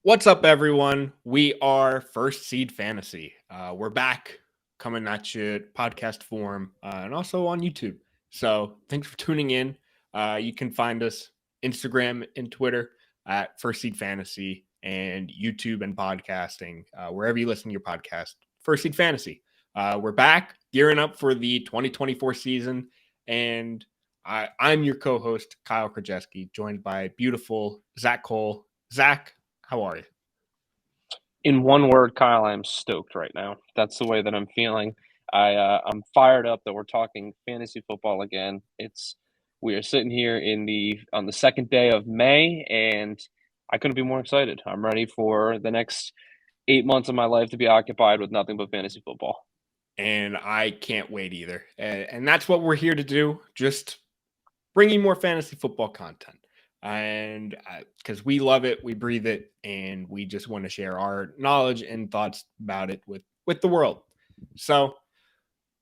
What's up, everyone? We are First Seed Fantasy. We're back coming at you podcast form and also on YouTube. So thanks for tuning in. You can find us Instagram and Twitter at First Seed Fantasy and YouTube and podcasting, wherever you listen to your podcast. First Seed Fantasy. We're back gearing up for the 2024 season. And I'm your co-host, Kyle Krajewski, joined by beautiful Zach Cole. Zach, how are you? In one word, Kyle, I'm stoked right now. That's the way that I'm feeling. I'm fired up that we're talking fantasy football again. We are sitting here on the second day of May, and I couldn't be more excited. I'm ready for the next 8 months of my life to be occupied with nothing but fantasy football. And I can't wait either. And that's what we're here to do, just bringing more fantasy football content. And because we love it, we breathe it, and we just want to share our knowledge and thoughts about it with the world. So,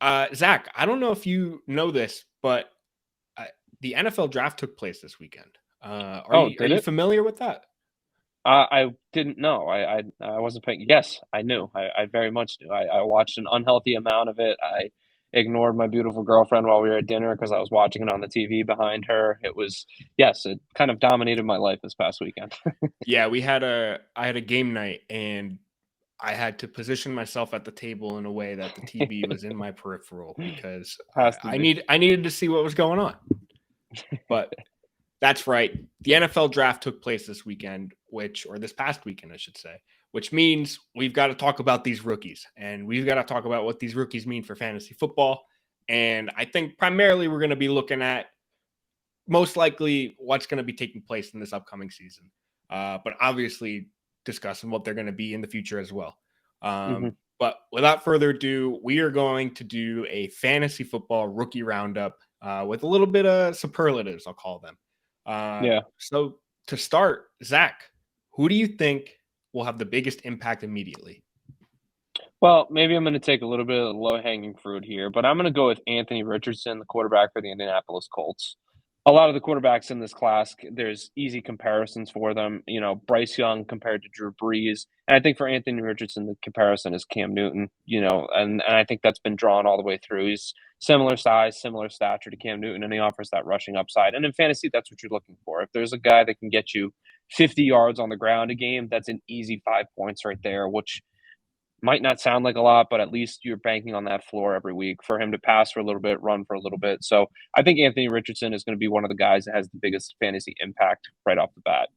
Zach, I don't know if you know this, but the NFL draft took place this weekend. Are Oh, you did it? familiar with that? I didn't know. I wasn't paying. Yes, I knew. I very much knew. I watched an unhealthy amount of it. I ignored my beautiful girlfriend while we were at dinner because I was watching it on the TV behind her. Yes, it kind of dominated my life this past weekend. Yeah, I had a game night, and I had to position myself at the table in a way that the TV was in my peripheral because Has to be. I needed to see what was going on. But that's right. The NFL draft took place this weekend, or this past weekend, I should say, which means we've got to talk about these rookies, and we've got to talk about what these rookies mean for fantasy football. And I think primarily we're going to be looking at most likely what's going to be taking place in this upcoming season, but obviously discussing what they're going to be in the future as well. Hmm. But without further ado, we are going to do a fantasy football rookie roundup with a little bit of superlatives, I'll call them. Yeah. So to start, Zach, who do you think will have the biggest impact immediately? Well, maybe I'm going to take a little bit of the low-hanging fruit here, but I'm going to go with Anthony Richardson, the quarterback for the Indianapolis Colts. A lot of the quarterbacks in this class, there's easy comparisons for them. You know, Bryce Young compared to Drew Brees. And I think for Anthony Richardson, the comparison is Cam Newton, and I think that's been drawn all the way through. He's similar size, similar stature to Cam Newton, and he offers that rushing upside. And in fantasy, that's what you're looking for. If there's a guy that can get you 50 yards on the ground a game, that's an easy 5 points right there, which might not sound like a lot, but at least you're banking on that floor every week for him to pass for a little bit, run for a little bit. So I think Anthony Richardson is going to be one of the guys that has the biggest fantasy impact right off the bat.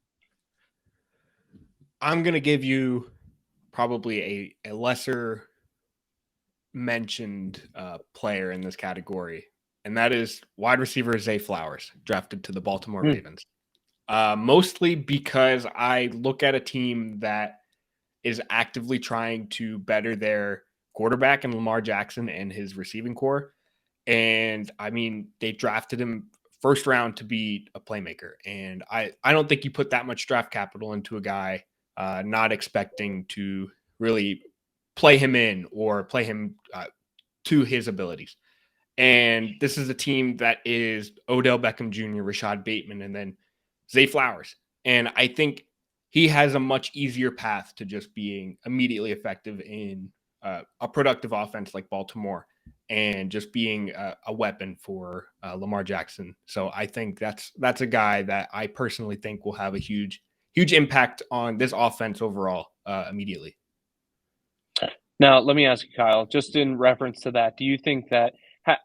I'm going to give you probably a lesser mentioned player in this category, and that is wide receiver Zay Flowers, drafted to the Baltimore Hmm. Ravens. Mostly because I look at a team that is actively trying to better their quarterback and Lamar Jackson and his receiving core. And I mean, they drafted him first round to be a playmaker. And I don't think you put that much draft capital into a guy not expecting to really play him in or play him to his abilities. And this is a team that is Odell Beckham Jr., Rashad Bateman, and then Zay Flowers. And I think he has a much easier path to just being immediately effective in a productive offense like Baltimore and just being a weapon for Lamar Jackson. So I think that's a guy that I personally think will have a huge impact on this offense overall immediately. Now, let me ask you, Kyle, just in reference to that, do you think that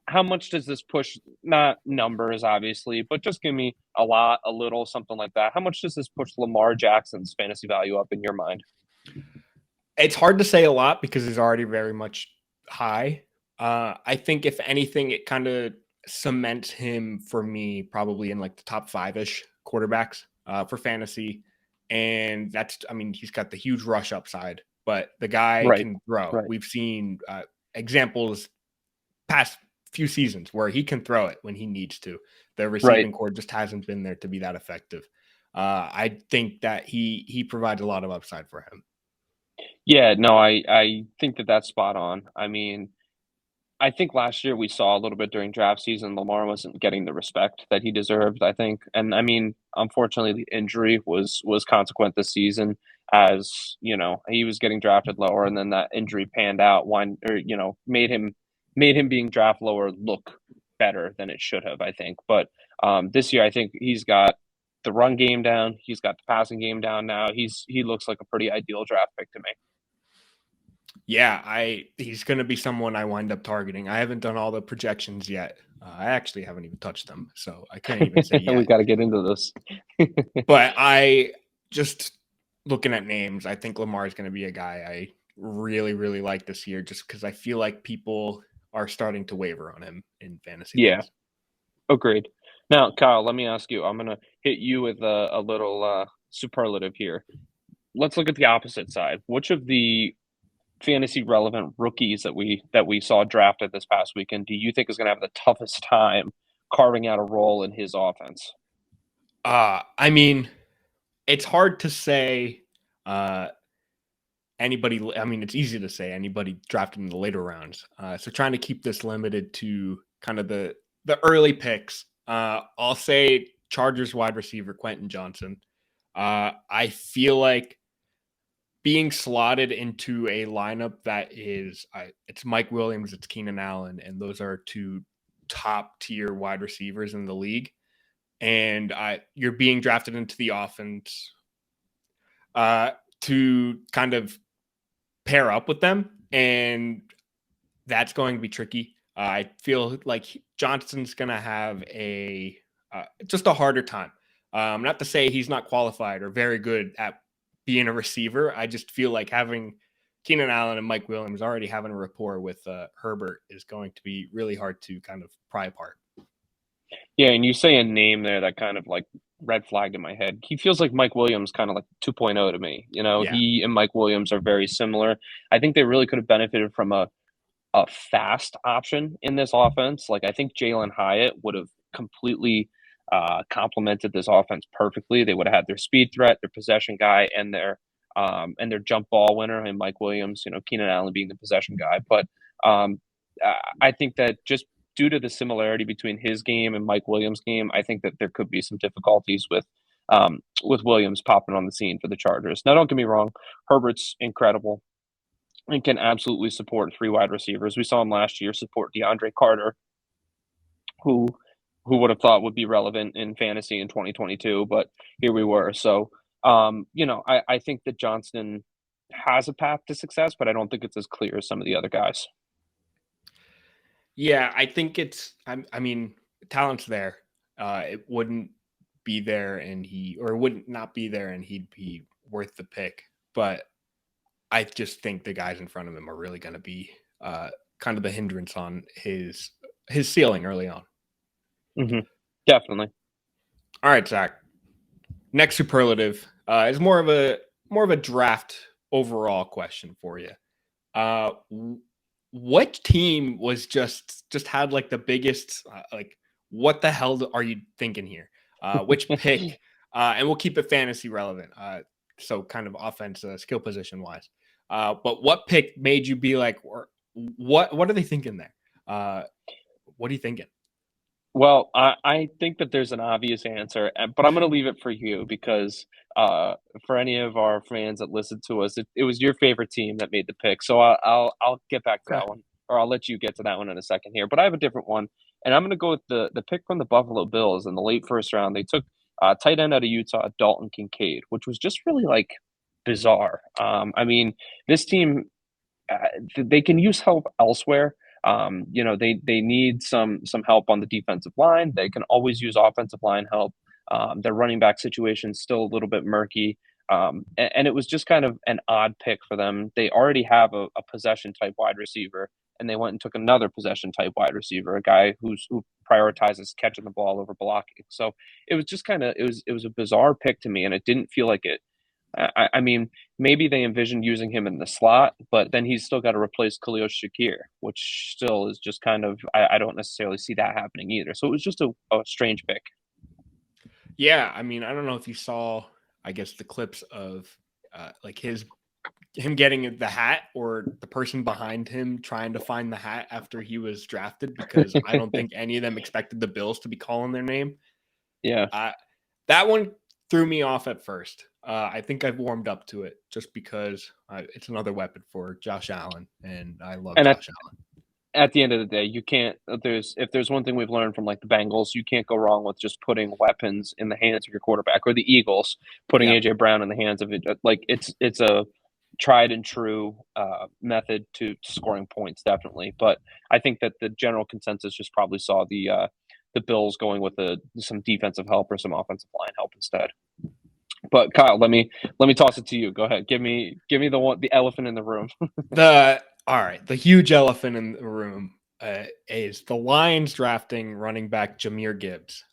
how much does this push, not numbers, obviously, but just give me a lot, a little, something like that. How much does this push Lamar Jackson's fantasy value up in your mind? It's hard to say a lot because he's already very much high. I think if anything, it kind of cements him for me probably in like the top five ish quarterbacks for fantasy. And I mean, he's got the huge rush upside, but the guy Right, can throw. right, We've seen examples past few seasons where he can throw it when he needs to. The right. receiving core just hasn't been there to be that effective. I think that he provides a lot of upside for him. Yeah, no, I think that that's spot on. I mean, I think last year we saw a little bit during draft season, Lamar wasn't getting the respect that he deserved, I think. And I mean, unfortunately, the injury was consequent this season as, he was getting drafted lower and then that injury panned out made him being draft lower look better than it should have, I think. But this year I think he's got the run game down, he's got the passing game down now. He looks like a pretty ideal draft pick to me. Yeah, he's going to be someone I wind up targeting. I haven't done all the projections yet. I actually haven't even touched them, so I can't even say We yet. got to get into this. But I just looking at names, I think Lamar is going to be a guy I really, really like this year just because I feel like people are starting to waver on him in fantasy Yeah, leagues. agreed. Now, Kyle, let me ask you. I'm going to hit you with a little superlative here. Let's look at the opposite side. Which of the fantasy relevant rookies that we saw drafted this past weekend do you think is going to have the toughest time carving out a role in his offense? I mean, it's hard to say anybody. I mean, it's easy to say anybody drafted in the later rounds. So trying to keep this limited to kind of the early picks. I'll say Chargers wide receiver Quentin Johnson. I feel like being slotted into a lineup that is it's Mike Williams, it's Keenan Allen, and those are two top tier wide receivers in the league. And you're being drafted into the offense to kind of pair up with them, and that's going to be tricky. I feel like Johnson's going to have just a harder time. Not to say he's not qualified or very good at being a receiver. I just feel like having Keenan Allen and Mike Williams already having a rapport with Herbert is going to be really hard to kind of pry apart. Yeah, and you say a name there that kind of like red flagged in my head. He feels like Mike Williams, kind of like 2.0 to me. Yeah. He and Mike Williams are very similar. I think they really could have benefited from a fast option in this offense. Like I think Jalen Hyatt would have completely complemented this offense perfectly. They would have had their speed threat, their possession guy, and their jump ball winner, and Mike Williams. Keenan Allen being the possession guy. But um, I think that just due to the similarity between his game and Mike Williams' game, I think that there could be some difficulties with Williams popping on the scene for the Chargers. Now, don't get me wrong, Herbert's incredible and can absolutely support three wide receivers. We saw him last year support DeAndre Carter, who would have thought would be relevant in fantasy in 2022, but here we were. So, I think that Johnston has a path to success, but I don't think it's as clear as some of the other guys. Yeah, I think I mean, talent's there. It wouldn't be there or wouldn't not be there and he'd be worth the pick. But I just think the guys in front of him are really going to be kind of the hindrance on his ceiling early on. Mm-hmm. Definitely. All right, Zach. Next superlative is more of a draft overall question for you. What team was just had like the biggest like what the hell are you thinking here? Which pick? And we'll keep it fantasy relevant. So kind of offense skill position wise. But what pick made you be like, what are they thinking there? What are you thinking? Well, I think that there's an obvious answer, but I'm going to leave it for you because for any of our fans that listen to us, it was your favorite team that made the pick. So I'll get back to Okay. that one, or I'll let you get to that one in a second here. But I have a different one, and I'm going to go with the pick from the Buffalo Bills in the late first round. They took tight end out of Utah, Dalton Kincaid, which was just really like bizarre. I mean, this team they can use help elsewhere. They need some help on the defensive line. They can always use offensive line help. Their running back situation is still a little bit murky. And it was just kind of an odd pick for them. They already have a possession type wide receiver, and they went and took another possession type wide receiver, a guy who prioritizes catching the ball over blocking. So it was just it was a bizarre pick to me, and it didn't feel like it. I mean, maybe they envisioned using him in the slot, but then he's still got to replace Khalil Shakir, which still is just kind of I don't necessarily see that happening either. So it was just a strange pick. Yeah, I mean, I don't know if you saw, I guess, the clips of like his him getting the hat or the person behind him trying to find the hat after he was drafted, because I don't think any of them expected the Bills to be calling their name. Yeah. That one threw me off at first. I think I've warmed up to it just because it's another weapon for Josh Allen, and I love And Josh Allen. at the end of the day, you can't. If there's one thing we've learned from like the Bengals, you can't go wrong with just putting weapons in the hands of your quarterback, or the Eagles putting Yeah. AJ Brown in the hands of it. Like it's a tried and true method to scoring points, definitely. But I think that the general consensus just probably saw the Bills going with some defensive help or some offensive line help instead. But Kyle, let me toss it to you. Go ahead. Give me the elephant in the room. All right, the huge elephant in the room is the Lions drafting running back Jahmyr Gibbs.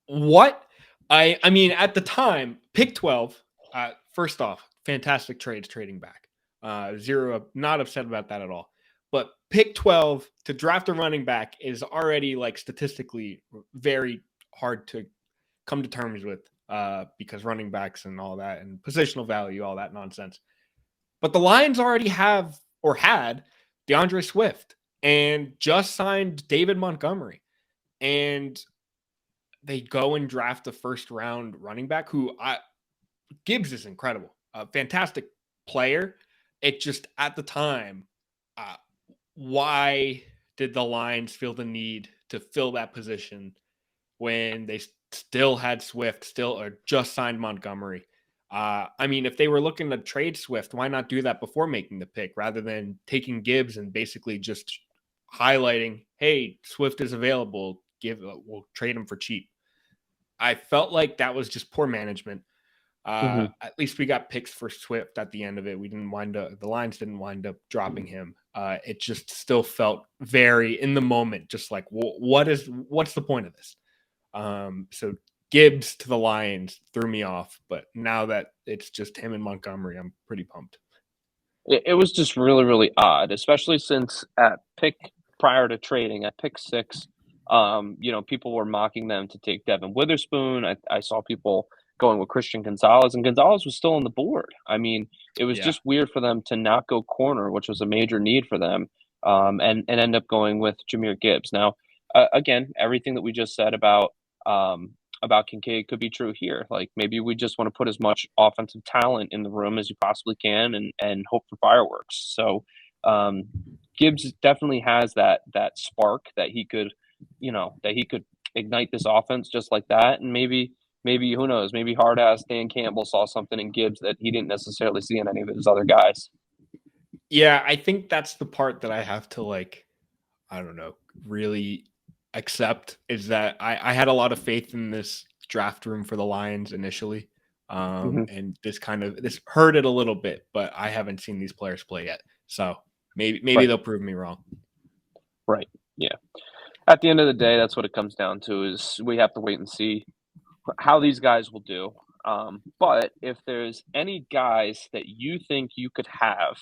What? I mean, at the time, pick 12. First off, fantastic trades trading back. Zero, not upset about that at all. But pick 12 to draft a running back is already like statistically very hard to come to terms with because running backs and all that and positional value, all that nonsense. But the Lions already have or had DeAndre Swift and just signed David Montgomery. And they go and draft the first round running back Gibbs is incredible, a fantastic player. It just at the time, uh, why did the Lions feel the need to fill that position when they still had Swift, still or just signed Montgomery? I mean, if they were looking to trade Swift, why not do that before making the pick rather than taking Gibbs and basically just highlighting, hey, Swift is available, we'll trade him for cheap. I felt like that was just poor management. Mm-hmm. At least we got picks for Swift at the end of it. The Lions didn't wind up dropping him. It just still felt very in the moment, just like, what's the point of this? So Gibbs to the Lions threw me off, but now that it's just him and Montgomery, I'm pretty pumped. It was just really, really odd, especially since at pick prior to trading at pick 6, people were mocking them to take Devin Witherspoon. I saw people going with Christian Gonzalez, and Gonzalez was still on the board. I mean, it was Yeah. just weird for them to not go corner, which was a major need for them, and end up going with Jahmyr Gibbs. Now, again, everything that we just said about Kincaid could be true here. Like maybe we just want to put as much offensive talent in the room as you possibly can and hope for fireworks. So Gibbs definitely has that spark that he could, that he could ignite this offense just like that. And maybe who knows, maybe hard ass Dan Campbell saw something in Gibbs that he didn't necessarily see in any of his other guys. Yeah, I think that's the part that I have to I don't know, really accept is that I had a lot of faith in this draft room for the Lions initially. Mm-hmm. And this hurt it a little bit, but I haven't seen these players play yet. So maybe Right. they'll prove me wrong. Right. Yeah. At the end of the day, that's what it comes down to is we have to wait and see how these guys will do. But if there's any guys that you think you could have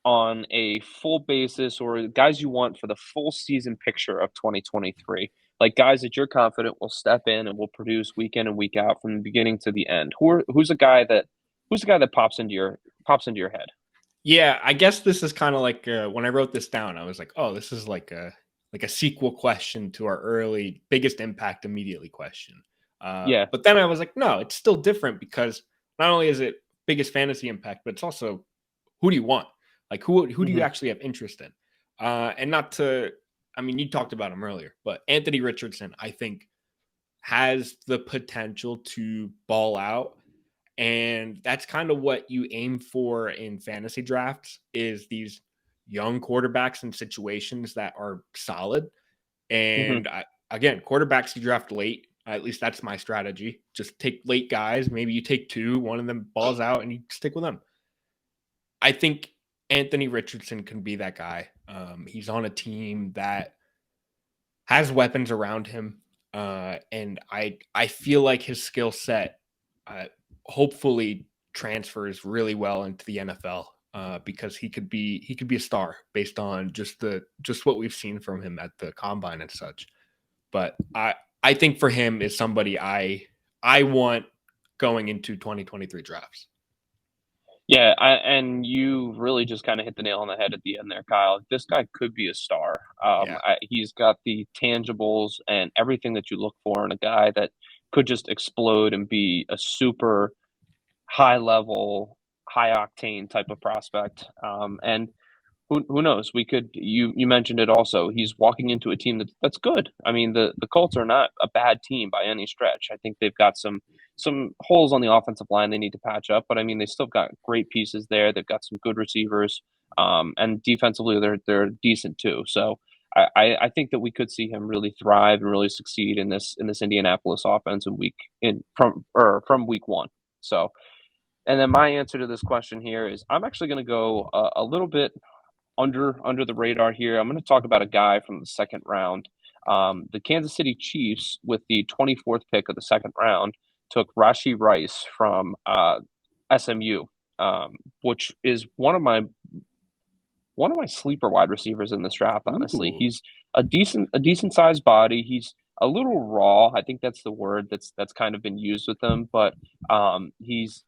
on a full basis or guys you want for the full season picture of 2023, like guys that you're confident will step in and will produce week in and week out from the beginning to the end, who's a guy that pops into your head? Yeah, I guess this is kind of like when I wrote this down, I was like, oh, this is like a sequel question to our early biggest impact immediately question. Yeah. But then I was like, no, it's still different because not only is it biggest fantasy impact, but it's also who do you want? Like who do you Mm-hmm. actually have interest in? And not to, I mean, you talked about him earlier, but Anthony Richardson, I think, has the potential to ball out. And that's kind of what you aim for in fantasy drafts is these young quarterbacks in situations that are solid. Mm-hmm. And again, quarterbacks you draft late. At least that's my strategy. Just take late guys. Maybe you take two, one of them balls out, and you stick with them. I think Anthony Richardson can be that guy. He's on a team that has weapons around him, and I feel like his skill set hopefully transfers really well into the NFL because he could be a star based on just what we've seen from him at the combine and such. But I think for him is somebody I want going into 2023 drafts. Yeah, and you really just kind of hit the nail on the head at the end there, Kyle. This guy could be a star. Yeah. He's got the tangibles and everything that you look for in a guy that could just explode and be a super high level, high octane type of prospect. And who knows? We could you mentioned it also. He's walking into a team that's good. I mean, the Colts are not a bad team by any stretch. I think they've got some holes on the offensive line they need to patch up, but I mean, they still got great pieces there. They've got some good receivers, and defensively they're decent too. So I think that we could see him really thrive and really succeed in this Indianapolis offense from week one. So, and then my answer to this question here is I'm actually going to go a little bit under the radar here. I'm going to talk about a guy from the second round. The Kansas City Chiefs, with the 24th pick of the second round, took Rashee Rice from SMU, which is one of my sleeper wide receivers in this draft. Honestly, Ooh. he's a decent sized body. He's a little raw. I think that's the word that's kind of been used with him, but he's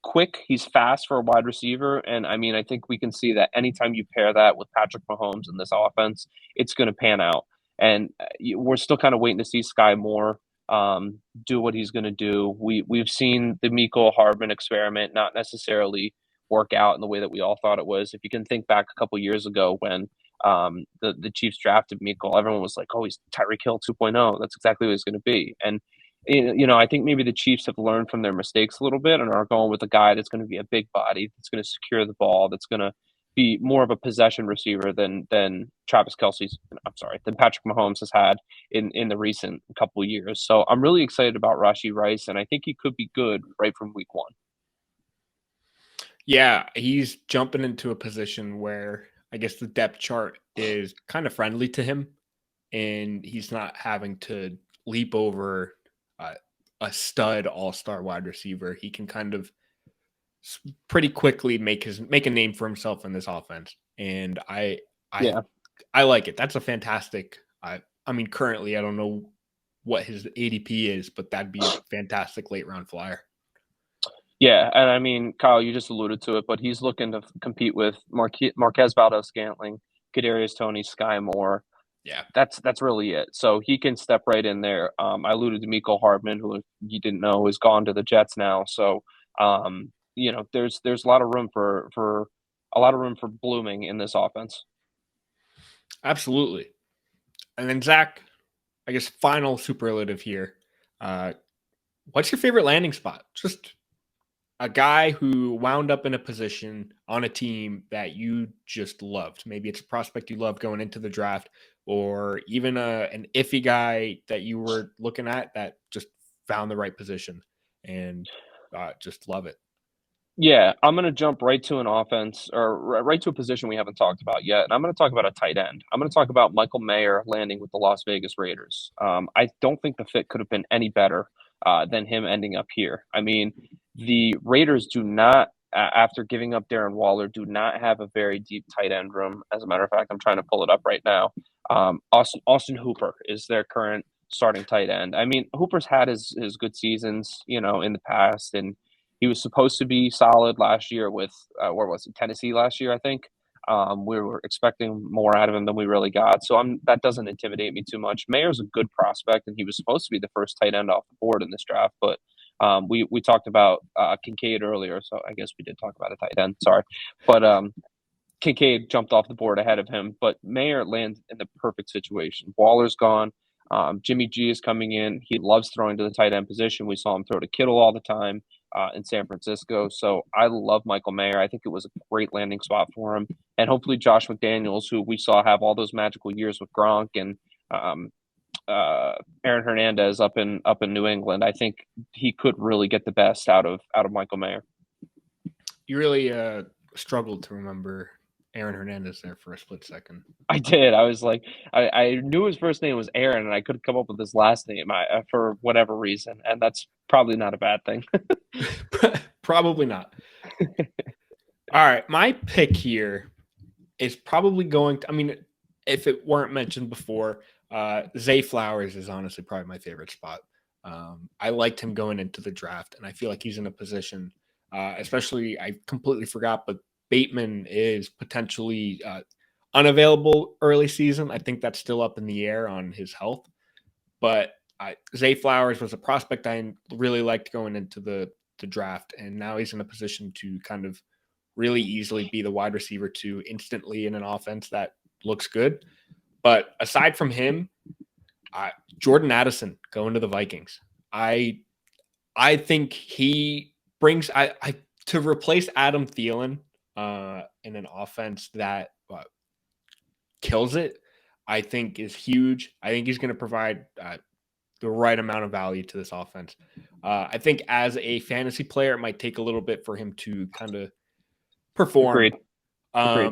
quick, he's fast for a wide receiver, and I mean, I think we can see that anytime you pair that with Patrick Mahomes in this offense, it's going to pan out. And we're still kind of waiting to see Sky Moore do what he's going to do. We've seen the Miko Hardman experiment not necessarily work out in the way that we all thought it was. If you can think back a couple years ago when the Chiefs drafted Miko, everyone was like, "Oh, he's Tyreek Hill 2.0. That's exactly what he's going to be." And I think maybe the Chiefs have learned from their mistakes a little bit and are going with a guy that's going to be a big body, that's going to secure the ball, that's going to be more of a possession receiver than Travis Kelsey's. I'm sorry, than Patrick Mahomes has had in the recent couple of years. So I'm really excited about Rashee Rice, and I think he could be good right from week one. Yeah, he's jumping into a position where I guess the depth chart is kind of friendly to him, and he's not having to leap over uh, a stud all-star wide receiver. He can kind of pretty quickly make a name for himself in this offense, and I Yeah. I like it. That's a fantastic. I mean, currently I don't know what his ADP is, but that'd be a fantastic late round flyer. Yeah, and I mean, Kyle, you just alluded to it, but he's looking to compete with Marquez Valdez-Scantling, Kadarius Toney, Sky Moore. Yeah, That's really it. So he can step right in there. I alluded to Miko Hardman, who you didn't know is gone to the Jets now. So there's a lot of room for a lot of room for blooming in this offense. absolutely. And then Zach, I guess final superlative here. Uh, what's your favorite landing spot? Just a guy who wound up in a position on a team that you just loved. Maybe it's a prospect you love going into the draft, or even an iffy guy that you were looking at that just found the right position and just love it. Yeah, I'm going to jump right to an offense or right to a position we haven't talked about yet. And I'm going to talk about a tight end. I'm going to talk about Michael Mayer landing with the Las Vegas Raiders. I don't think the fit could have been any better than him ending up here. I mean, the Raiders do not, after giving up Darren Waller, do not have a very deep tight end room. As a matter of fact, I'm trying to pull it up right now. Austin Hooper is their current starting tight end. I mean, Hooper's had his good seasons, in the past, and he was supposed to be solid last year with where was it? Tennessee last year, I think. We were expecting more out of him than we really got, so that doesn't intimidate me too much. Mayer's a good prospect, and he was supposed to be the first tight end off the board in this draft, but we talked about Kincaid earlier, so I guess we did talk about a tight end. Sorry, but Kincaid jumped off the board ahead of him, but Mayer lands in the perfect situation. Waller's gone. Jimmy G is coming in. He loves throwing to the tight end position. We saw him throw to Kittle all the time in San Francisco. So I love Michael Mayer. I think it was a great landing spot for him. And hopefully Josh McDaniels, who we saw have all those magical years with Gronk and um, Aaron Hernandez up in New England, I think he could really get the best out of Michael Mayer. You really struggled to remember Aaron Hernandez there for a split second. I did. I was like, I knew his first name was Aaron, and I couldn't come up with his last name for whatever reason, and that's probably not a bad thing. Probably not. All right, my pick here is probably going to. I mean, if it weren't mentioned before, Zay Flowers is honestly probably my favorite spot. I liked him going into the draft, and I feel like he's in a position Especially, I completely forgot, but Bateman is potentially unavailable early season. I think that's still up in the air on his health. But Zay Flowers was a prospect I really liked going into the draft, and now he's in a position to kind of really easily be the wide receiver 2 instantly in an offense that looks good. But aside from him, Jordan Addison going to the Vikings. I think he brings to replace Adam Thielen in an offense that kills it. I think is huge. I think he's going to provide the right amount of value to this offense. I think as a fantasy player, it might take a little bit for him to kind of perform. Agreed.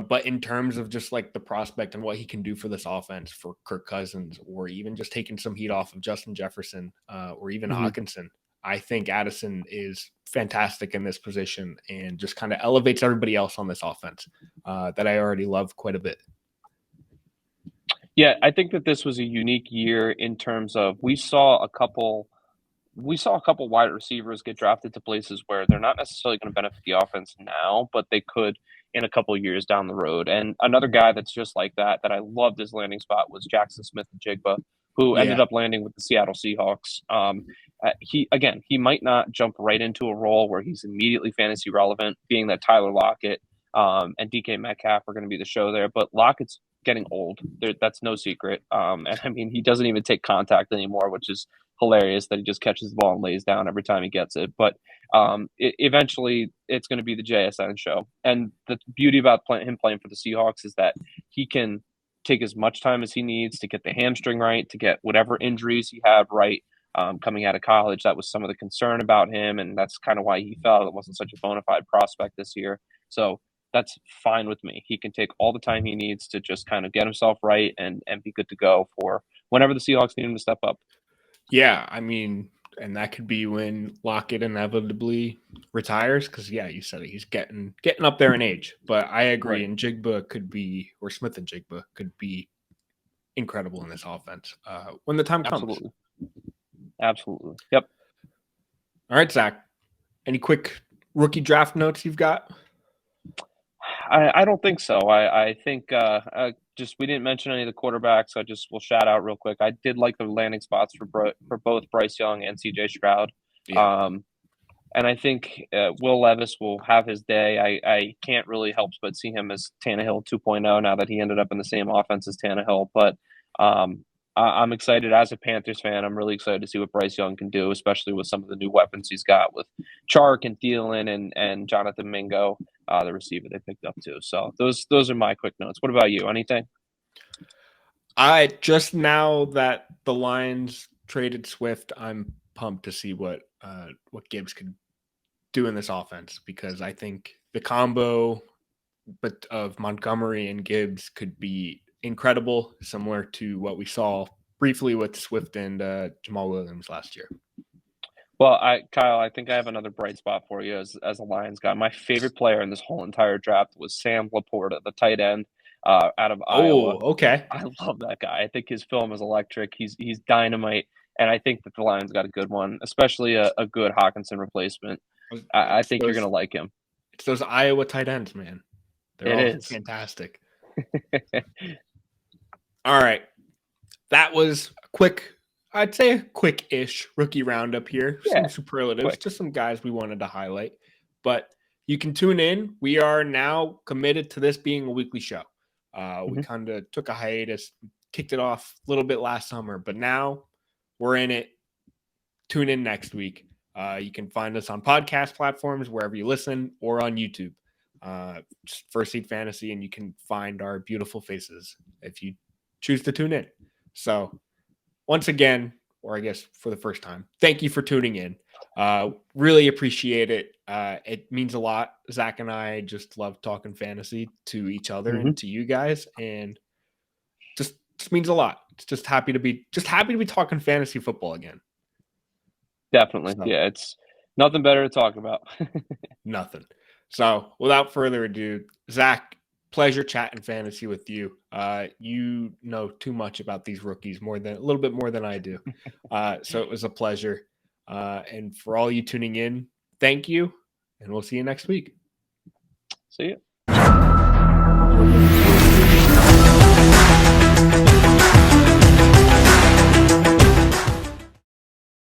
But in terms of just like the prospect and what he can do for this offense for Kirk Cousins, or even just taking some heat off of Justin Jefferson or even Hawkinson, I think Addison is fantastic in this position and just kind of elevates everybody else on this offense that I already love quite a bit. Yeah, I think that this was a unique year in terms of we saw a couple wide receivers get drafted to places where they're not necessarily going to benefit the offense now, but they could in a couple of years down the road. And another guy that's just like that I loved his landing spot was Jackson Smith-Njigba, who ended up landing with the Seattle Seahawks. He might not jump right into a role where he's immediately fantasy relevant, being that Tyler Lockett and DK Metcalf are going to be the show there, but Lockett's getting old. That's no secret. And I mean, he doesn't even take contact anymore, which is hilarious that he just catches the ball and lays down every time he gets it. But eventually, it's going to be the JSN show. And the beauty about him playing for the Seahawks is that he can take as much time as he needs to get the hamstring right, to get whatever injuries he had right. Coming out of college, that was some of the concern about him, and that's kind of why he felt it wasn't such a bona fide prospect this year. So that's fine with me. He can take all the time he needs to just kind of get himself right and be good to go for whenever the Seahawks need him to step up. Yeah, I mean, and that could be when Lockett inevitably retires because, yeah, you said it. He's getting up there in age. But I agree, Right. and Jigba could be, or Smith-Njigba could be incredible in this offense when the time comes. Absolutely. Yep. All right, Zach. Any quick rookie draft notes you've got? I don't think so. I think just we didn't mention any of the quarterbacks. I just will shout out real quick. I did like the landing spots for both Bryce Young and CJ Stroud. Yeah. And I think Will Levis will have his day. I can't really help but see him as Tannehill 2.0 now that he ended up in the same offense as Tannehill. But I'm excited as a Panthers fan. I'm really excited to see what Bryce Young can do, especially with some of the new weapons he's got with Chark and Thielen and Jonathan Mingo, the receiver they picked up too. So those are my quick notes. What about you? Anything? I just now that the Lions traded Swift, I'm pumped to see what Gibbs could do in this offense because I think the combo of Montgomery and Gibbs could be incredible, similar to what we saw briefly with Swift and Jamal Williams last year. Well, Kyle, I think I have another bright spot for you as a Lions guy. My favorite player in this whole entire draft was Sam Laporta, the tight end out of Iowa. Okay. I love that guy. I think his film is electric. He's dynamite, and I think that the Lions got a good one, especially a good Hawkinson replacement. I think you're going to like him. It's those Iowa tight ends, man. They're all fantastic. All right. That was I'd say a quick-ish rookie roundup here. Some superlatives, just some guys we wanted to highlight. But you can tune in. We are now committed to this being a weekly show. We kind of took a hiatus, kicked it off a little bit last summer, but now we're in it. Tune in next week. You can find us on podcast platforms, wherever you listen, or on YouTube. First Seed Fantasy, and you can find our beautiful faces if you choose to tune in. So once again, or I guess for the first time, thank you for tuning in. Really appreciate it. It means a lot. Zach and I just love talking fantasy to each other and to you guys, and just means a lot. It's just happy to be talking fantasy football again. Definitely. So, yeah, it's nothing better to talk about. Nothing. So without further ado, Zach, pleasure chatting fantasy with you. You know too much about these rookies, a little bit more than I do. So it was a pleasure. And for all you tuning in, thank you. and we'll see you next week. See you.